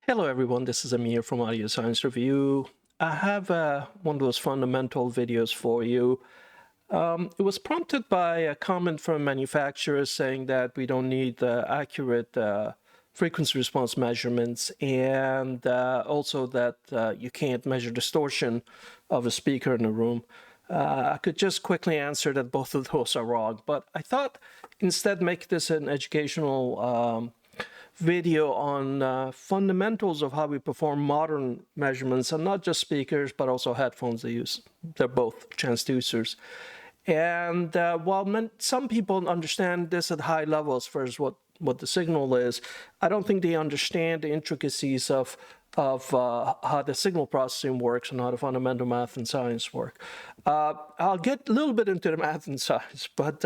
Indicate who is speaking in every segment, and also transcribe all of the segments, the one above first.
Speaker 1: Hello everyone, this is Amir from Audio Science Review. I have one of those fundamental videos for you. It was prompted by a comment from manufacturers saying that we don't need accurate frequency response measurements, and also that you can't measure distortion of a speaker in a room. I could just quickly answer that both of those are wrong, but I thought instead make this an educational video on fundamentals of how we perform modern measurements, and not just speakers, but also headphones they're both transducers. And while some people understand this at high levels for what the signal is, I don't think they understand the intricacies of how the signal processing works and how the fundamental math and science work. I'll get a little bit into the math and science, but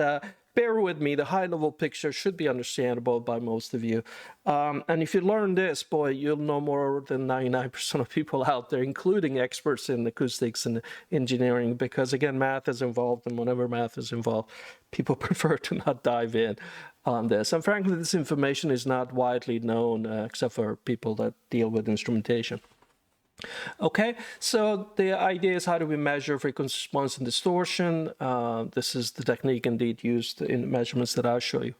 Speaker 1: bear with me, the high-level picture should be understandable by most of you. And if you learn this, boy, you'll know more than 99% of people out there, including experts in acoustics and engineering, because, again, math is involved, and whenever math is involved, people prefer to not dive in on this. And frankly, this information is not widely known, except for people that deal with instrumentation. Okay, so the idea is, how do we measure frequency response and distortion? This is the technique indeed used in the measurements that I'll show you.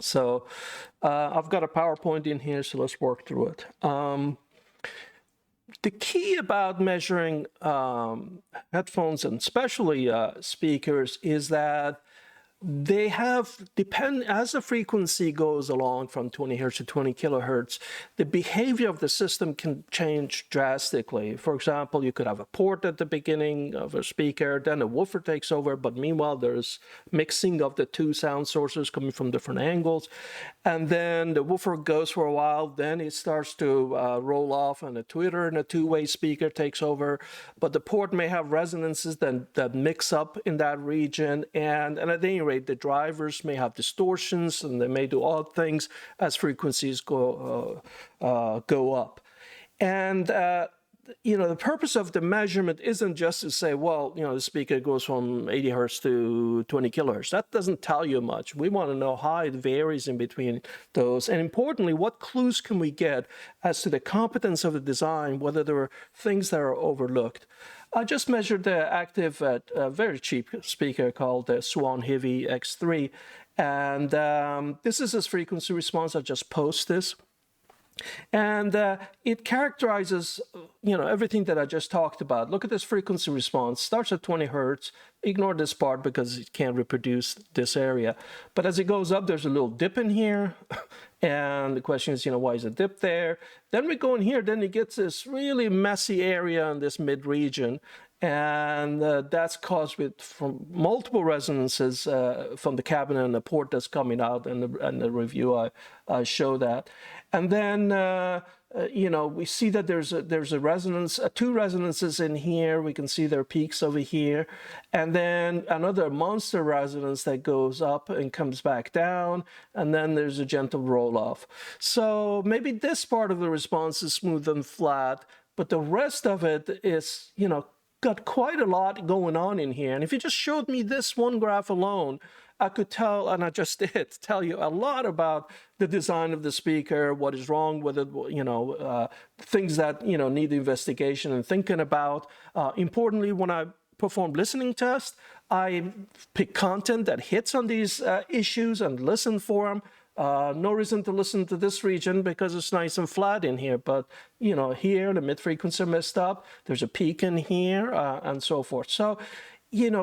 Speaker 1: So I've got a PowerPoint in here, so let's work through it. The key about measuring headphones and especially speakers is that they as the frequency goes along from 20 hertz to 20 kilohertz, the behavior of the system can change drastically. For example, you could have a port at the beginning of a speaker, then a woofer takes over, but meanwhile there's mixing of the two sound sources coming from different angles. And then the woofer goes for a while, then it starts to roll off, and a tweeter and a two-way speaker takes over. But the port may have resonances that mix up in that region, and at any rate, the drivers may have distortions, and they may do odd things as frequencies go up. And the purpose of the measurement isn't just to say, well, the speaker goes from 80 hertz to 20 kilohertz. That doesn't tell you much. We want to know how it varies in between those. And importantly, what clues can we get as to the competence of the design, whether there are things that are overlooked. I just measured the active at a very cheap speaker called the Swan Heavy X3. And this is its frequency response. I just post this. And it characterizes, everything that I just talked about. Look at this frequency response. Starts at 20 hertz. Ignore this part because it can't reproduce this area. But as it goes up, there's a little dip in here. And the question is, why is a dip there? Then we go in here, then it gets this really messy area in this mid-region. And that's caused from multiple resonances from the cabinet and the port that's coming out, and the review I show that. And then we see that there's a resonance, two resonances in here. We can see their peaks over here, and then another monster resonance that goes up and comes back down, and then there's a gentle roll off. So maybe this part of the response is smooth and flat, but the rest of it is got quite a lot going on in here. And if you just showed me this one graph alone, I could tell, and I just did, tell you a lot about the design of the speaker, what is wrong with it, things that, need investigation and thinking about. Importantly, when I perform listening tests, I pick content that hits on these issues and listen for them. No reason to listen to this region because it's nice and flat in here, but here the mid-frequency messed up, there's a peak in here, and so forth. So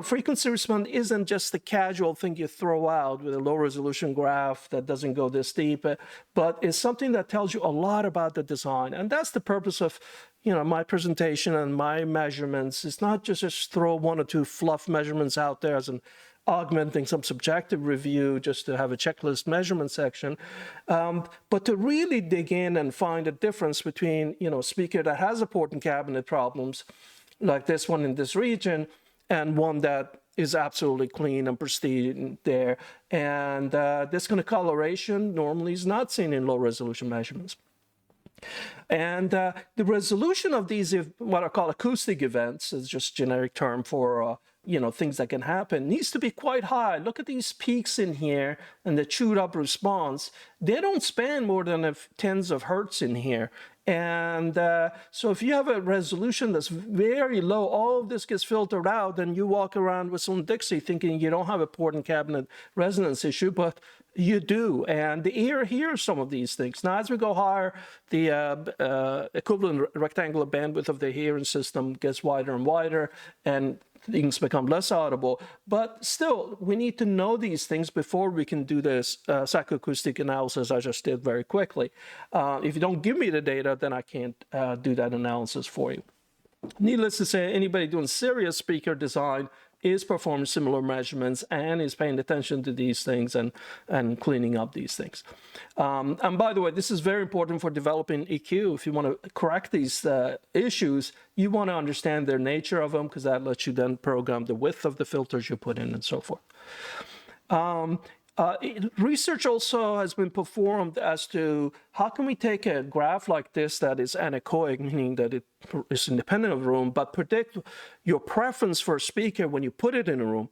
Speaker 1: frequency response isn't just the casual thing you throw out with a low resolution graph that doesn't go this deep, but it's something that tells you a lot about the design. And that's the purpose of my presentation and my measurements. It's not just throw one or two fluff measurements out there as an augmenting some subjective review just to have a checklist measurement section, but to really dig in and find a difference between a speaker that has a port and cabinet problems, like this one in this region, and one that is absolutely clean and pristine there. And this kind of coloration normally is not seen in low resolution measurements. And the resolution of these, what I call acoustic events, is just a generic term for things that can happen, needs to be quite high. Look at these peaks in here and the chewed up response. They don't span more than tens of hertz in here. And so if you have a resolution that's very low, all of this gets filtered out, and you walk around with some Dixie thinking you don't have a port and cabinet resonance issue, but you do. And the ear hears some of these things. Now, as we go higher, the equivalent rectangular bandwidth of the hearing system gets wider and wider, and things become less audible. But still, we need to know these things before we can do this psychoacoustic analysis I just did very quickly. If you don't give me the data, then I can't do that analysis for you. Needless to say, anybody doing serious speaker design is performing similar measurements and is paying attention to these things and cleaning up these things. And by the way, this is very important for developing EQ. If you want to correct these issues, you want to understand their nature of them, because that lets you then program the width of the filters you put in and so forth. Research also has been performed as to how can we take a graph like this that is anechoic, meaning that it is independent of the room, but predict your preference for a speaker when you put it in a room.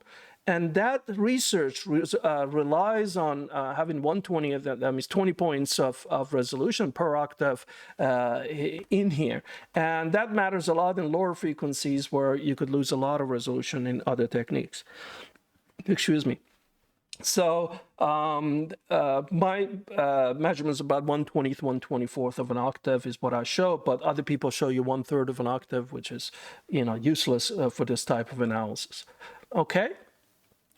Speaker 1: And that research relies on having 120, that means 20 points of resolution per octave in here. And that matters a lot in lower frequencies where you could lose a lot of resolution in other techniques. Excuse me. So my measurements about 1/20th, 1/24th of an octave is what I show, but other people show you 1/3 of an octave, which is, useless for this type of analysis. Okay?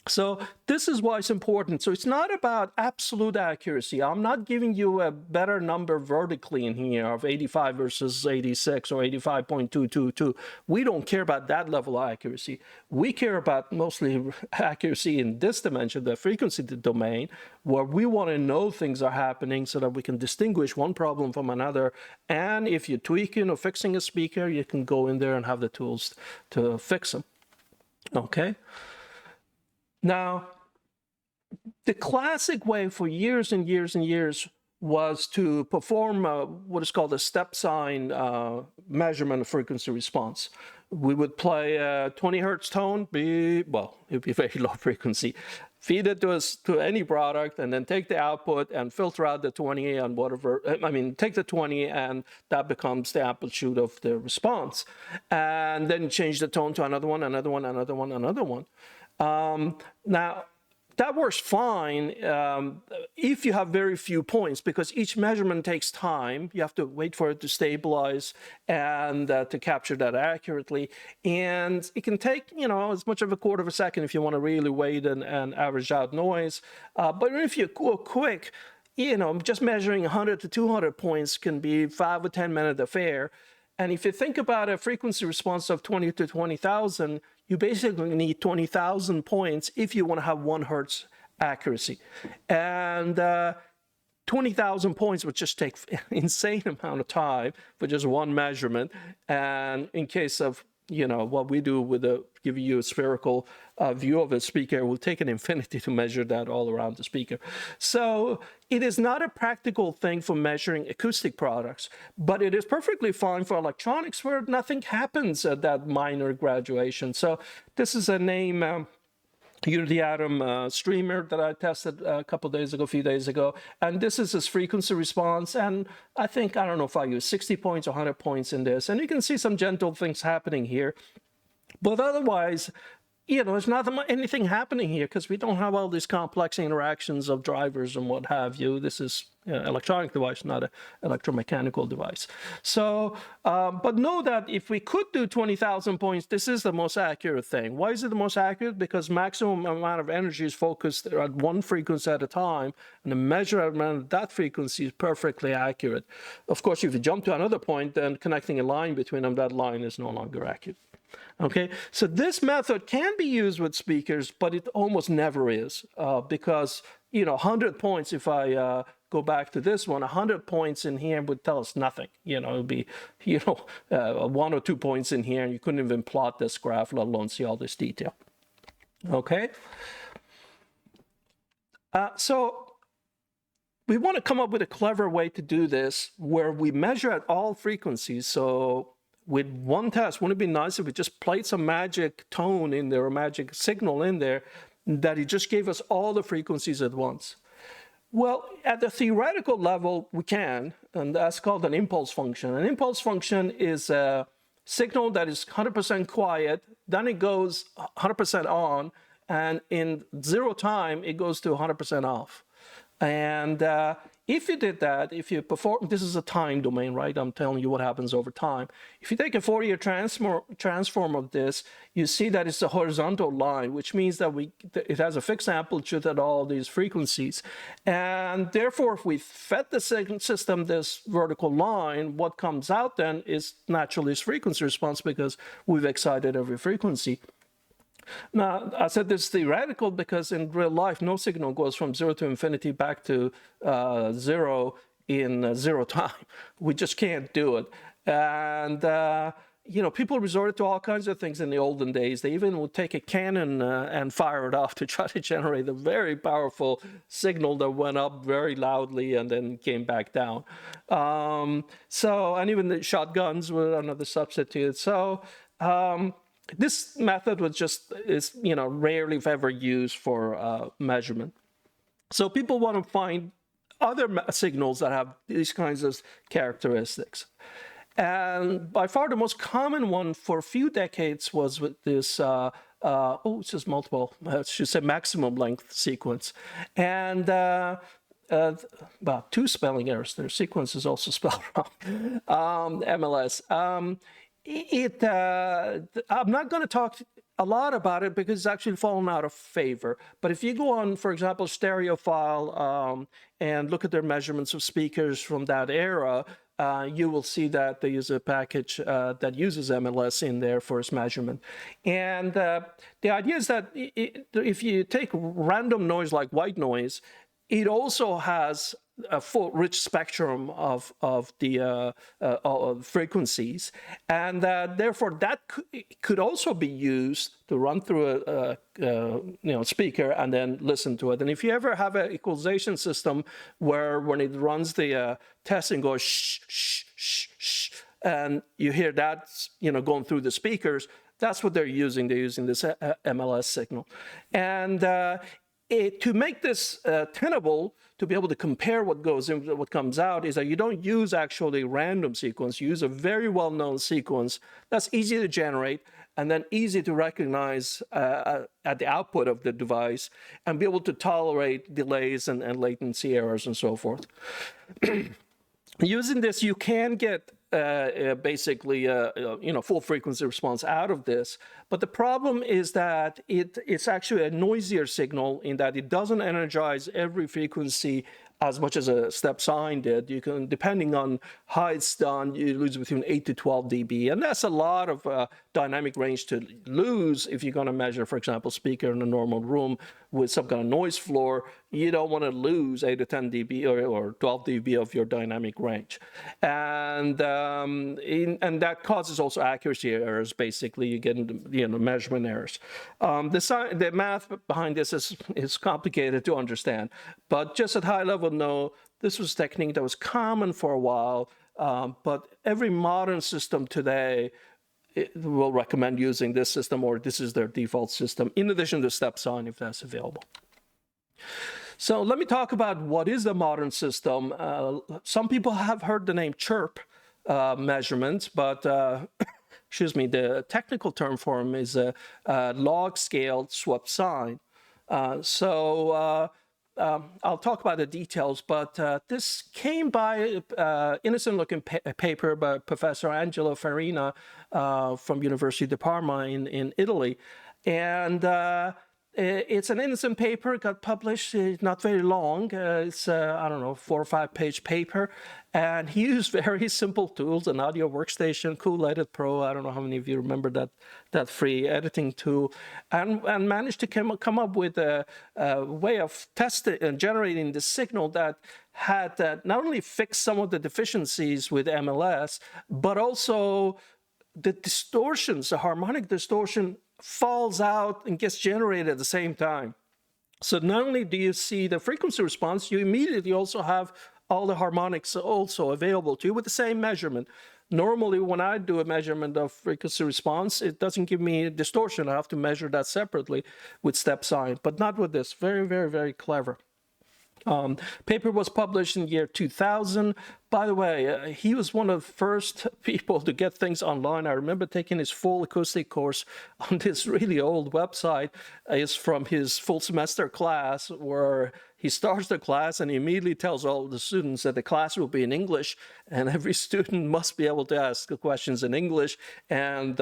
Speaker 1: So this is why it's important. So it's not about absolute accuracy. I'm not giving you a better number vertically in here of 85 versus 86 or 85.222. We don't care about that level of accuracy. We care about mostly accuracy in this dimension, the frequency domain, where we want to know things are happening so that we can distinguish one problem from another. And if you're tweaking or fixing a speaker, you can go in there and have the tools to fix them. Okay? Now, the classic way for years and years and years was to perform what is called a Swept-Sine measurement of frequency response. We would play a 20 hertz tone, it would be very low frequency, feed it to any product, and then take the output and filter out the 20 and whatever, take the 20 and that becomes the amplitude of the response. And then change the tone to another one, another one, another one, another one. Now, that works fine if you have very few points, because each measurement takes time. You have to wait for it to stabilize and to capture that accurately. And it can take, as much of a quarter of a second if you want to really wait and average out noise. But if you go quick, just measuring 100 to 200 points can be 5 or 10 minute affair. And if you think about a frequency response of 20 to 20,000, you basically need 20,000 points if you want to have 1 hertz accuracy. And 20,000 points would just take an insane amount of time for just one measurement. And in case of, what we do with giving you a spherical view of a speaker, it will take an infinity to measure that all around the speaker. So it is not a practical thing for measuring acoustic products, but it is perfectly fine for electronics where nothing happens at that minor graduation. So this is a name, Unity Atom streamer that I tested a few days ago. And this is its frequency response. And I don't know if I use 60 points or 100 points in this. And you can see some gentle things happening here. But otherwise, there's not anything happening here because we don't have all these complex interactions of drivers and what have you. This is an electronic device, not an electromechanical device. So, but know that if we could do 20,000 points, this is the most accurate thing. Why is it the most accurate? Because maximum amount of energy is focused at one frequency at a time, and the measurement of that frequency is perfectly accurate. Of course, if you jump to another point, then connecting a line between them, that line is no longer accurate. Okay, so this method can be used with speakers, but it almost never is because, 100 points, if I go back to this one, 100 points in here would tell us nothing. It would be, 1 or 2 points in here, and you couldn't even plot this graph, let alone see all this detail. Okay, so we want to come up with a clever way to do this where we measure at all frequencies. So with one test. Wouldn't it be nice if we just played some magic tone in there, or magic signal in there, that it just gave us all the frequencies at once? Well, at the theoretical level, we can, and that's called an impulse function. An impulse function is a signal that is 100% quiet, then it goes 100% on, and in 0 time, it goes to 100% off. And if you did that, if you perform, this is a time domain, right? I'm telling you what happens over time. If you take a Fourier transform of this, you see that it's a horizontal line, which means that it has a fixed amplitude at all these frequencies. And therefore, if we fed the system this vertical line, what comes out then is naturally its frequency response, because we've excited every frequency. Now, I said this is theoretical because in real life, no signal goes from 0 to infinity back to 0 in 0 time. We just can't do it. And, people resorted to all kinds of things in the olden days. They even would take a cannon and fire it off to try to generate a very powerful signal that went up very loudly and then came back down. And even the shotguns were another substitute. So, this method is rarely if ever used for measurement. So people want to find other signals that have these kinds of characteristics. And by far the most common one for a few decades was with this, it says multiple, I should say maximum length sequence. And about 2 spelling errors there. Sequence is also spelled wrong. MLS. I'm not going to talk a lot about it because it's actually fallen out of favor. But if you go on, for example, Stereophile and look at their measurements of speakers from that era, you will see that they use a package that uses MLS in there for its measurement. And the idea is that if you take random noise like white noise, it also has a full rich spectrum of the frequencies, and therefore that could also be used to run through a speaker and then listen to it. And if you ever have an equalization system where when it runs the test and goes shh shh shh shh, and you hear that going through the speakers, that's what they're using. They're using this MLS signal, and to make this tenable, to be able to compare what goes in, what comes out, is that you don't use actually random sequence. You use a very well-known sequence that's easy to generate and then easy to recognize at the output of the device and be able to tolerate delays and latency errors and so forth. Using this, you can get basically full frequency response out of this. But the problem is that it's actually a noisier signal in that it doesn't energize every frequency as much as a Swept-Sine did. You can, depending on how it's done, you lose between 8 to 12 dB. And that's a lot of dynamic range to lose if you're going to measure, for example, speaker in a normal room with some kind of noise floor. You don't want to lose 8 to 10 dB or 12 dB of your dynamic range. And that causes also accuracy errors, basically. You get measurement errors. The math behind this is complicated to understand. But just at high level, no, this was a technique that was common for a while. But every modern system today will recommend using this system, or this is their default system, in addition to Swept-Sine if that's available. So let me talk about what is a modern system. Some people have heard the name Chirp measurements, but excuse me, the technical term for them is a log-scale Swept-Sine. I'll talk about the details, but this came by innocent-looking paper by Professor Angelo Farina from University di Parma in Italy. And it's an innocent paper, got published, not very long. It's, 4 or 5 page paper. And he used very simple tools, an audio workstation, Cool Edit Pro. I don't know how many of you remember that free editing tool, and managed to come up with a way of testing and generating the signal that had not only fixed some of the deficiencies with MLS, but also the distortions, the harmonic distortion falls out and gets generated at the same time. So not only do you see the frequency response, you immediately also have all the harmonics also available to you with the same measurement. Normally, when I do a measurement of frequency response, it doesn't give me distortion. I have to measure that separately with Swept-Sine, but not with this. Very, very, very clever. Paper was published in the year 2000. By the way, he was one of the first people to get things online. I remember taking his full acoustic course on this really old website. It's from his full semester class, where he starts the class and he immediately tells all the students that the class will be in English, and every student must be able to ask the questions in English, and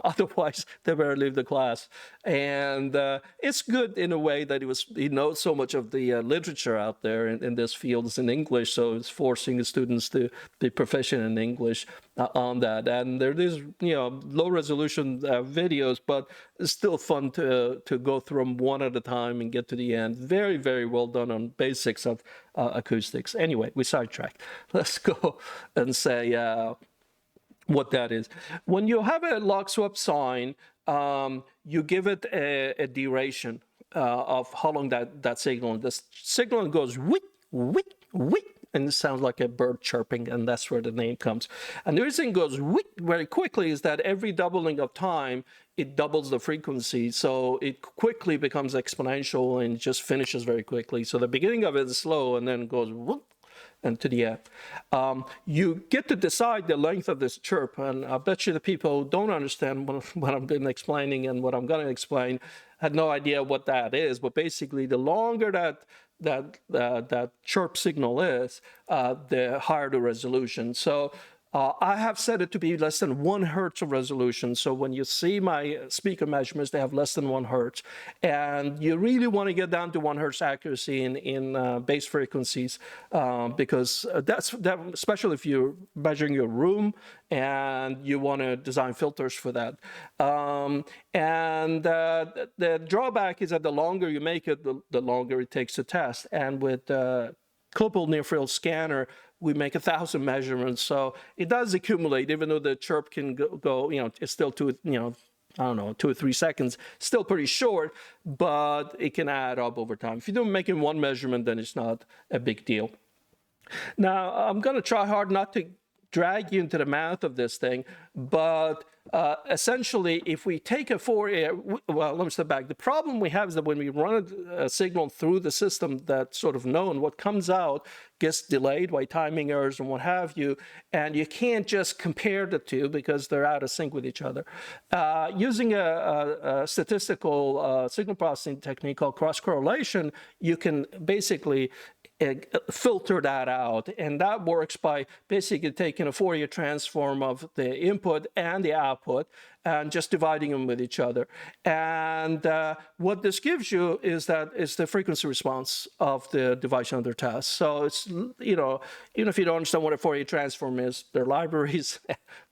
Speaker 1: otherwise they better leave the class. And it's good in a way that he knows so much of the literature out there in this field is in English, so it's forcing the students to be proficient in English on that. And there is, low resolution videos, but it's still fun to go through them one at a time and get to the end. Very, very well done on basics of acoustics. Anyway, we sidetracked. Let's go and say what that is. When you have a log Swept-Sine, you give it a duration of how long that signal. The signal goes whit, whit, whit, and it sounds like a bird chirping, and that's where the name comes. And the reason it goes whit very quickly is that every doubling of time, it doubles the frequency, so it quickly becomes exponential and just finishes very quickly. So the beginning of it is slow, and then goes whoop, and to the end. You get to decide the length of this chirp, and I bet you the people who don't understand what I'm been explaining and what I'm going to explain had no idea what that is. But basically, the longer that chirp signal is, the higher the resolution. So I have set it to be less than 1 hertz of resolution. So when you see my speaker measurements, they have less than 1 hertz. And you really want to get down to 1 hertz accuracy in bass frequencies, because that, especially if you're measuring your room and you want to design filters for that. The drawback is that the longer you make it, the longer it takes to test. And with clippable near-field scanner, we make 1,000 measurements, so it does accumulate. Even though the chirp can go it's still 2 or 3 seconds, still pretty short, but it can add up over time. If you don't make in one measurement, then it's not a big deal. Now, I'm going to try hard not to drag you into the math of this thing, but essentially, if we take a Fourier, well, let me step back. The problem we have is that when we run a signal through the system that's sort of known, what comes out gets delayed by timing errors and what have you, and you can't just compare the two because they're out of sync with each other. Using a statistical signal processing technique called cross-correlation, you can basically filter that out, and that works by basically taking a Fourier transform of the input and the output and just dividing them with each other. And what this gives you is that it's the frequency response of the device under test. So it's, even if you don't understand what a Fourier transform is, there are libraries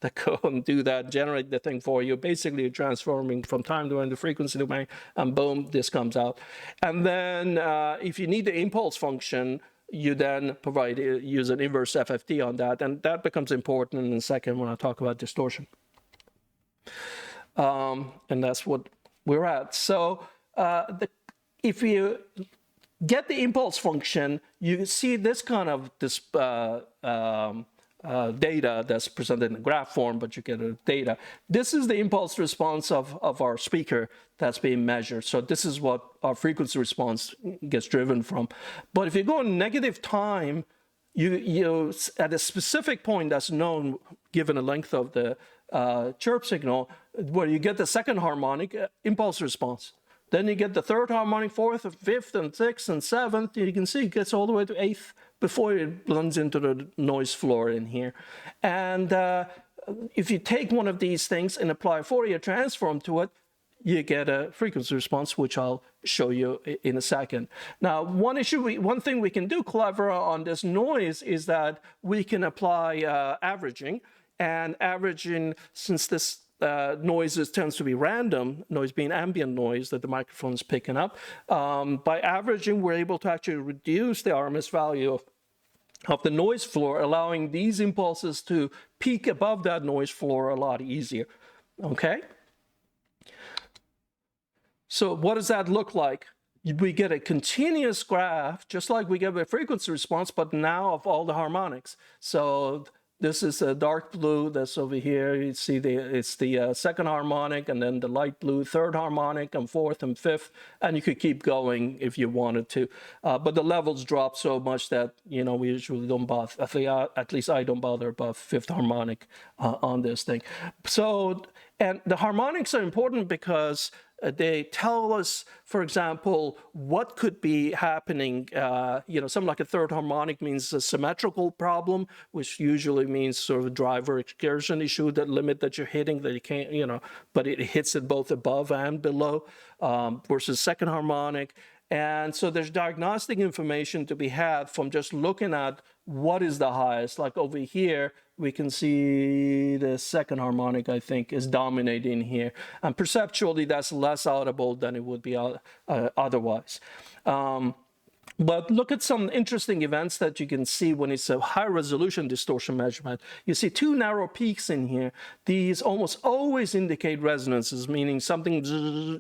Speaker 1: that go and do that, generate the thing for you. Basically, you're transforming from time domain to frequency domain, and boom, this comes out. And then if you need the impulse function, you then use an inverse FFT on that, and that becomes important in a second when I talk about distortion. And that's what we're at. So if you get the impulse function, you see this kind of data that's presented in graph form, but you get a data. This is the impulse response of our speaker that's being measured. So this is what our frequency response gets driven from. But if you go in negative time, you at a specific point that's known, given the length of the chirp signal, where you get the second harmonic impulse response. Then you get the third harmonic, fourth, fifth, and sixth, and seventh. You can see it gets all the way to eighth before it blends into the noise floor in here. And if you take one of these things and apply a Fourier transform to it, you get a frequency response, which I'll show you in a second. Now, one thing we can do clever on this noise is that we can apply averaging. And averaging, since this noise tends to be random, noise being ambient noise that the microphone is picking up, by averaging, we're able to actually reduce the RMS value of the noise floor, allowing these impulses to peak above that noise floor a lot easier. Okay? So what does that look like? we get a continuous graph, just like we get a frequency response, but now of all the harmonics. So this is a dark blue that's over here. You see it's the second harmonic, and then the light blue third harmonic, and fourth and fifth, and you could keep going if you wanted to. But the levels drop so much that, you know, we usually don't bother. I think, at least I don't bother above fifth harmonic on this thing. So, and the harmonics are important because they tell us, for example, what could be happening. You know, something like a third harmonic means a symmetrical problem, which usually means sort of a driver excursion issue, that limit that you're hitting that you can't, you know, but it hits it both above and below, versus second harmonic. And so there's diagnostic information to be had from just looking at what is the highest. Like over here, we can see the second harmonic, I think, is dominating here. And perceptually, that's less audible than it would be otherwise. But look at some interesting events that you can see when it's a high-resolution distortion measurement. You see two narrow peaks in here. These almost always indicate resonances, meaning something,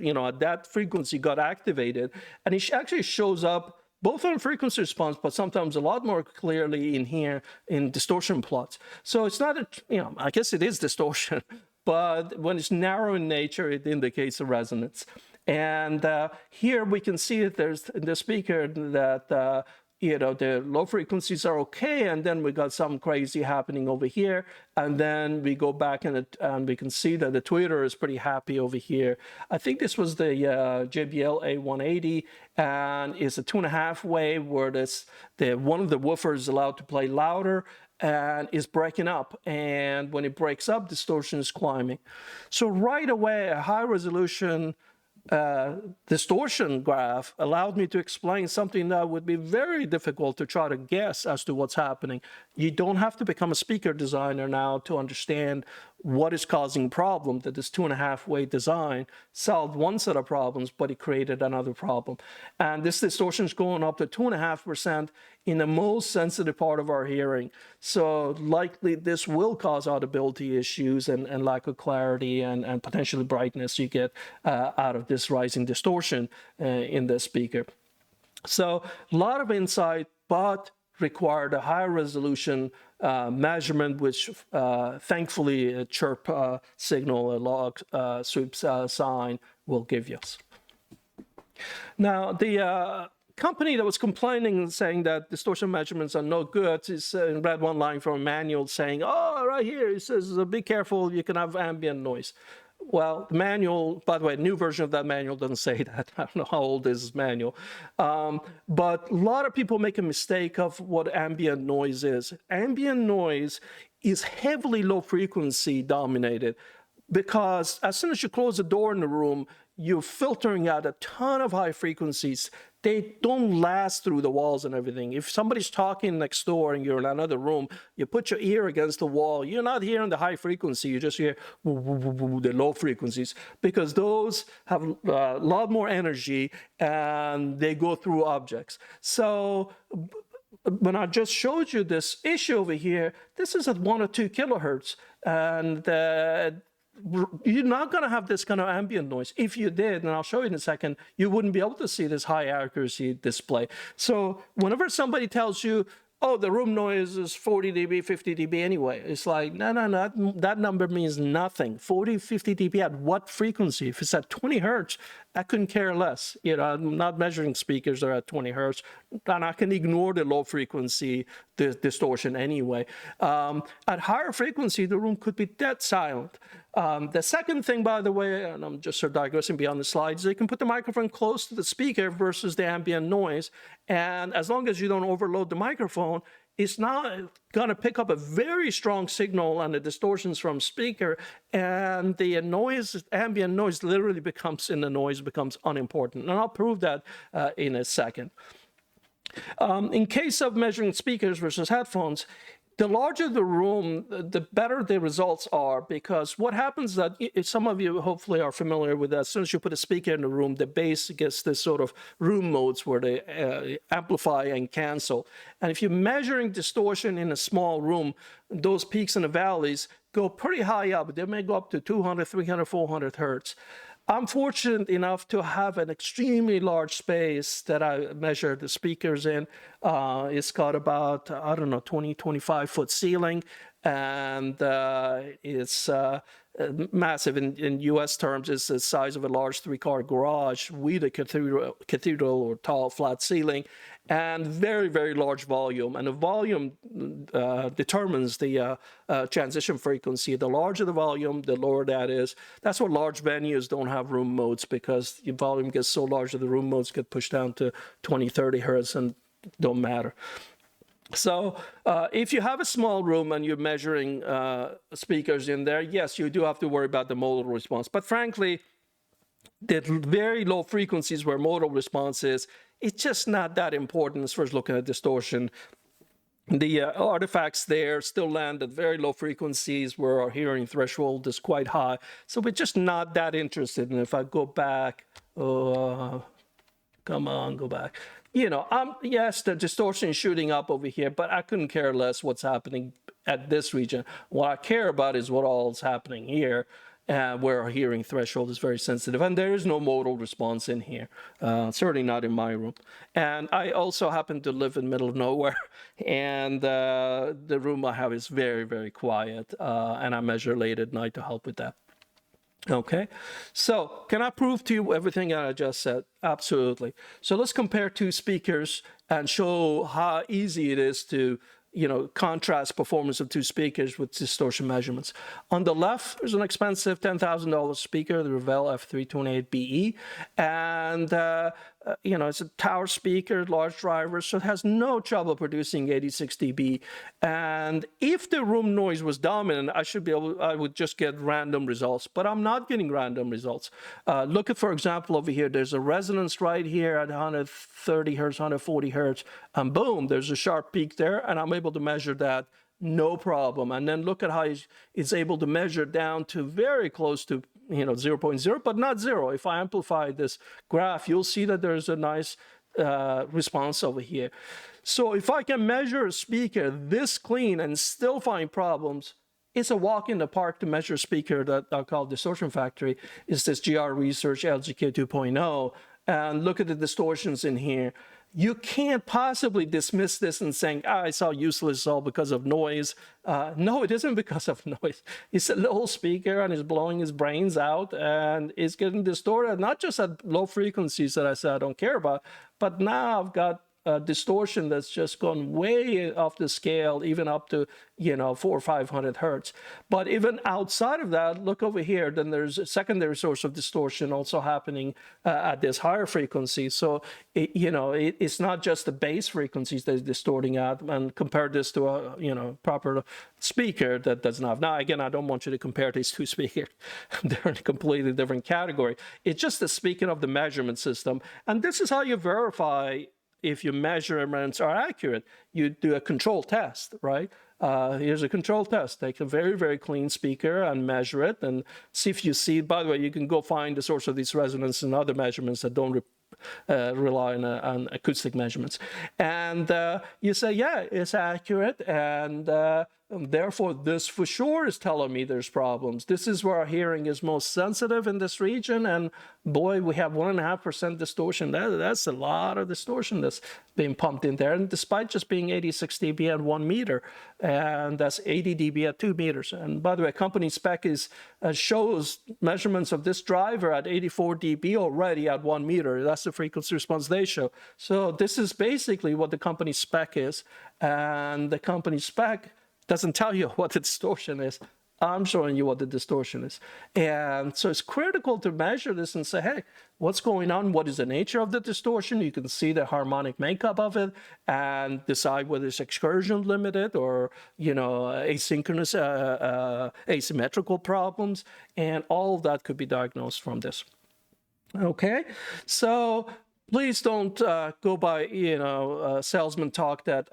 Speaker 1: you know, at that frequency got activated. And it actually shows up both on frequency response, but sometimes a lot more clearly in here in distortion plots. So it's not, you know, I guess it is distortion, but when it's narrow in nature, it indicates a resonance. And here we can see that there's in the speaker that, you know, the low frequencies are okay, and then we got something crazy happening over here, and then we go back and we can see that the tweeter is pretty happy over here. I think this was the JBL A180, and it's a 2.5 wave where one of the woofers is allowed to play louder and is breaking up, and when it breaks up, distortion is climbing. So right away, a high resolution distortion graph allowed me to explain something that would be very difficult to try to guess as to what's happening. You don't have to become a speaker designer now to understand what is causing problem, that this 2.5 wave design solved one set of problems, but it created another problem. And this distortion is going up to 2.5% in the most sensitive part of our hearing. So likely this will cause audibility issues and lack of clarity and potentially brightness you get out of this rising distortion in the speaker. So a lot of insight, but required a high resolution measurement, which thankfully a chirp signal, a log Swept-Sine will give you. Now, the company that was complaining and saying that distortion measurements are no good is read one line from a manual saying, oh, right here, it says, be careful, you can have ambient noise. Well, the manual, by the way, a new version of that manual doesn't say that. I don't know how old is this manual. But a lot of people make a mistake of what ambient noise is. Ambient noise is heavily low frequency dominated, because as soon as you close the door in the room, you're filtering out a ton of high frequencies. They don't last through the walls and everything. If somebody's talking next door and you're in another room, you put your ear against the wall, you're not hearing the high frequency, you just hear the low frequencies, because those have a lot more energy and they go through objects. So when I just showed you this issue over here, this is at 1 or 2 kilohertz, and you're not going to have this kind of ambient noise. If you did, and I'll show you in a second, you wouldn't be able to see this high accuracy display. So whenever somebody tells you, oh, the room noise is 40 dB, 50 dB anyway, it's like, no, that number means nothing. 40, 50 dB at what frequency? If it's at 20 hertz, I couldn't care less. You know, I'm not measuring speakers that are at 20 hertz, and I can ignore the low frequency distortion anyway. At higher frequency, the room could be dead silent. The second thing, by the way, and I'm just sort of digressing beyond the slides, you can put the microphone close to the speaker versus the ambient noise. And as long as you don't overload the microphone, it's not going to pick up a very strong signal on the distortions from speaker, and the noise, ambient noise literally becomes unimportant. And I'll prove that in a second. In case of measuring speakers versus headphones, the larger the room, the better the results are, because what happens is that, some of you hopefully are familiar with that, as soon as you put a speaker in the room, the bass gets this sort of room modes where they amplify and cancel. And if you're measuring distortion in a small room, those peaks and the valleys go pretty high up. They may go up to 200, 300, 400 hertz. I'm fortunate enough to have an extremely large space that I measure the speakers in. It's got about, I don't know, 20, 25 foot ceiling, and it's massive. In US terms, it's the size of a large three-car garage with a cathedral or tall flat ceiling, and very, very large volume. And the volume determines the transition frequency. The larger the volume, the lower that is. That's why large venues don't have room modes, because the volume gets so large that the room modes get pushed down to 20, 30 hertz and don't matter. So if you have a small room and you're measuring speakers in there, yes, you do have to worry about the modal response. But frankly, the very low frequencies where modal response is, it's just not that important as far as looking at distortion. The artifacts there still land at very low frequencies where our hearing threshold is quite high. So we're just not that interested. And if I go back, come on, go back. You know, yes, the distortion is shooting up over here, but I couldn't care less what's happening at this region. What I care about is what all is happening here, where our hearing threshold is very sensitive. And there is no modal response in here, certainly not in my room. And I also happen to live in the middle of nowhere, and the room I have is very, very quiet, and I measure late at night to help with that. Okay, so can I prove to you everything that I just said? Absolutely. So let's compare two speakers and show how easy it is to, you know, contrast performance of two speakers with distortion measurements. On the left, there's an expensive $10,000 speaker, the Revell F328BE, and you know, it's a tower speaker, large driver, so it has no trouble producing 86 dB. And if the room noise was dominant, I would just get random results, but I'm not getting random results. Look at, for example, over here, there's a resonance right here at 130 hertz, 140 hertz, and boom, there's a sharp peak there, and I'm able to measure that, no problem. And then look at how it's able to measure down to very close to, you know, 0.0, but not zero. If I amplify this graph, you'll see that there's a nice response over here. So if I can measure a speaker this clean and still find problems, it's a walk in the park to measure a speaker that I call Distortion Factory. It's this GR Research LGK 2.0. And look at the distortions in here. You can't possibly dismiss this and saying, it's all useless, it's all because of noise. No, it isn't because of noise. It's a little speaker and it's blowing his brains out and it's getting distorted, not just at low frequencies that I said I don't care about, but now I've got distortion that's just gone way off the scale, even up to, you know, 400 or 500 hertz. But even outside of that, look over here, then there's a secondary source of distortion also happening at this higher frequency. So, it's not just the base frequencies that is distorting at, and compare this to a, proper speaker that doesn't have. Now, again, I don't want you to compare these two speakers. They're in a completely different category. It's just the speaking of the measurement system. And this is how you verify if your measurements are accurate. You do a control test, right? Here's a control test. Take a very, very clean speaker and measure it and see if you see. By the way, you can go find the source of these resonance and other measurements that don't rely on acoustic measurements. And you say, yeah, it's accurate. And therefore, this for sure is telling me there's problems. This is where our hearing is most sensitive in this region. And boy, we have 1.5% distortion. That's a lot of distortion that's being pumped in there. And despite just being 86 dB at 1 meter, and that's 80 dB at 2 meters. And by the way, company spec shows measurements of this driver at 84 dB already at 1 meter. That's the frequency response they show. So this is basically what the company spec is. And the company spec doesn't tell you what the distortion is. I'm showing you what the distortion is. And so it's critical to measure this and say, hey, what's going on? What is the nature of the distortion? You can see the harmonic makeup of it and decide whether it's excursion limited or, asynchronous, asymmetrical problems. And all of that could be diagnosed from this. Okay, so please don't go by, salesman talk that,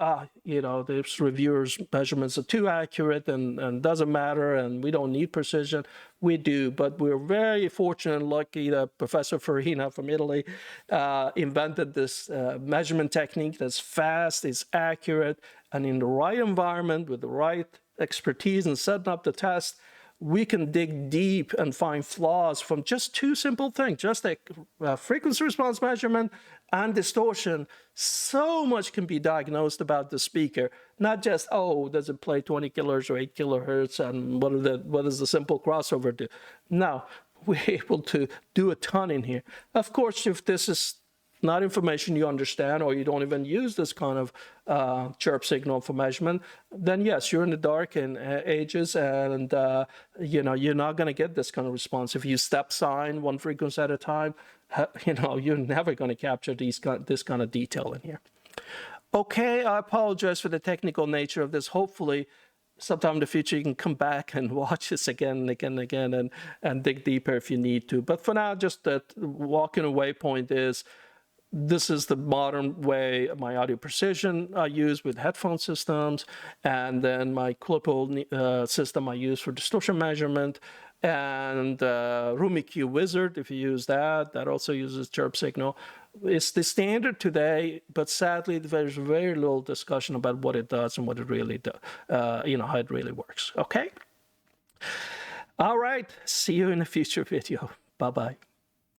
Speaker 1: this reviewer's measurements are too accurate and doesn't matter and we don't need precision. We do, but we're very fortunate and lucky that Professor Farina from Italy invented this measurement technique that's fast, it's accurate, and in the right environment with the right expertise and setting up the test, we can dig deep and find flaws from just two simple things, just a frequency response measurement and distortion. So much can be diagnosed about the speaker, not just, oh, does it play 20 kilohertz or 8 kilohertz, and what does the simple crossover do? No, we're able to do a ton in here. Of course, if this is not information you understand, or you don't even use this kind of chirp signal for measurement, then yes, you're in the dark ages, and you're not going to get this kind of response. If you Swept-Sine one frequency at a time, you're never going to capture this kind of detail in here. Okay, I apologize for the technical nature of this. Hopefully, sometime in the future you can come back and watch this again and again and again, and dig deeper if you need to. But for now, just the walking away point is, this is the modern way my audio precision I use with headphone systems, and then my clip-hole system I use for distortion measurement, and Room EQ Wizard, if you use that, that also uses chirp signal. It's the standard today, but sadly there's very little discussion about what it does and what it really does, how it really works. Okay? All right, see you in a future video. Bye-bye.